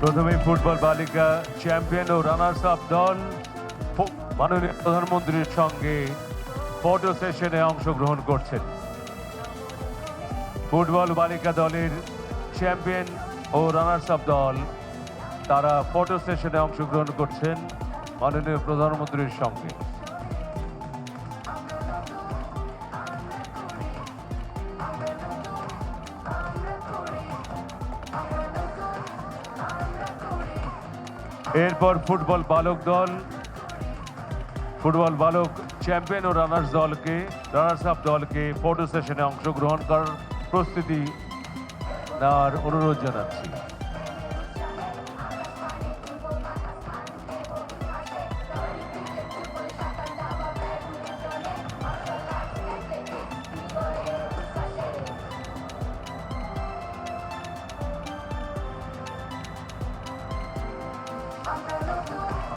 প্রথমে ফুটবল বালিকা চ্যাম্পিয়ন ও runners up দল মাননীয় প্রধানমন্ত্রীর সঙ্গে ফটো সেশনে অংশগ্রহণ করছেন। ফুটবল বালিকা দলের চ্যাম্পিয়ন ও রানার্স আপ দল তারা ফটো সেশনে অংশগ্রহণ করছেন মাননীয় প্রধানমন্ত্রীর সঙ্গে। এরপর ফুটবল বালক চ্যাম্পিয়ন ও রানার্স আপ দলকে ফটো সেশনে অংশগ্রহণ করার প্রস্তুতি নেওয়ার অনুরোধ জানাচ্ছি।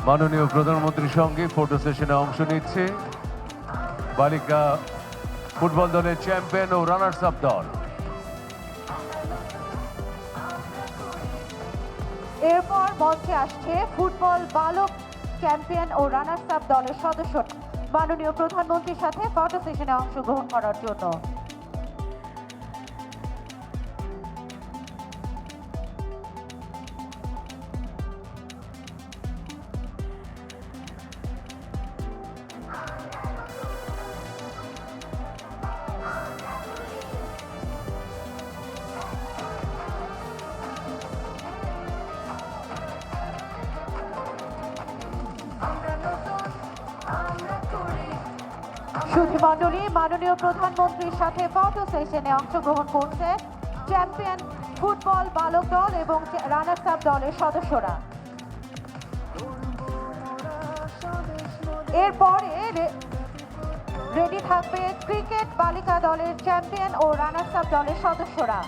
মাননীয় প্রধানমন্ত্রীর সঙ্গে ফটো সেশনে অংশ নিচ্ছে বালিকা ফুটবল দলের চ্যাম্পিয়ন ও রানার্স আপ দল। এরপর মঞ্চে আসছে ফুটবল বালক চ্যাম্পিয়ন ও রানার্স আপ দলের সদস্য মাননীয় প্রধানমন্ত্রীর সাথে ফটো সেশনে অংশগ্রহণ করার জন্য। সুধীমণ্ডলী, মাননীয় প্রধানমন্ত্রীর সাথে ফটো সেশনে অংশগ্রহণ করছে চ্যাম্পিয়ন ফুটবল বালক দল এবং রানার্স আপ দলের সদস্যরা। এরপরে রেডি থাকবে ক্রিকেট বালিকা দলের চ্যাম্পিয়ন ও রানার্স আপ দলের সদস্যরা।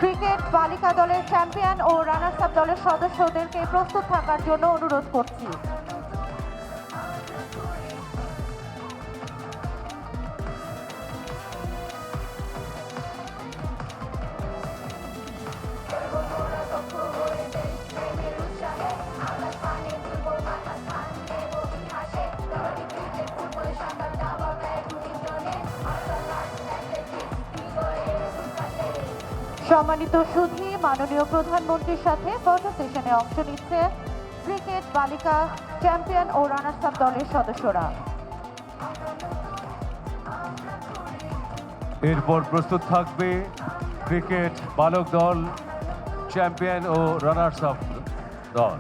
ক্রিকেট বালিকা দলের চ্যাম্পিয়ন ও রানার্স আপ দলের সদস্যদেরকে প্রস্তুত থাকার জন্য অনুরোধ করছি। সম্মানিত সুধী, মাননীয় প্রধানমন্ত্রীর সাথে ফটো সেশনে অংশ নিচ্ছে ক্রিকেট বালিকা চ্যাম্পিয়ন ও রানার্স আপ দলের সদস্যরা। এরপর প্রস্তুত থাকবে ক্রিকেট বালক দল চ্যাম্পিয়ন ও রানার্স আপ দল।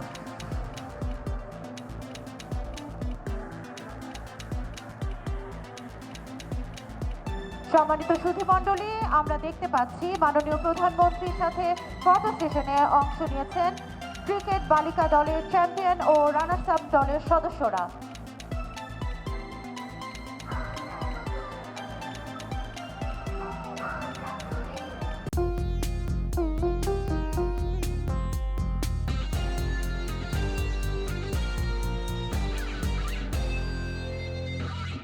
সম্মানিত সুধীমণ্ডলী, আমরা দেখতে পাচ্ছি মাননীয় প্রধানমন্ত্রীর সাথে ফটো সেশনে অংশ নিয়েছেন ক্রিকেট বালিকা দলের চ্যাম্পিয়ন ও রানার্স আপ দলের সদস্যরা।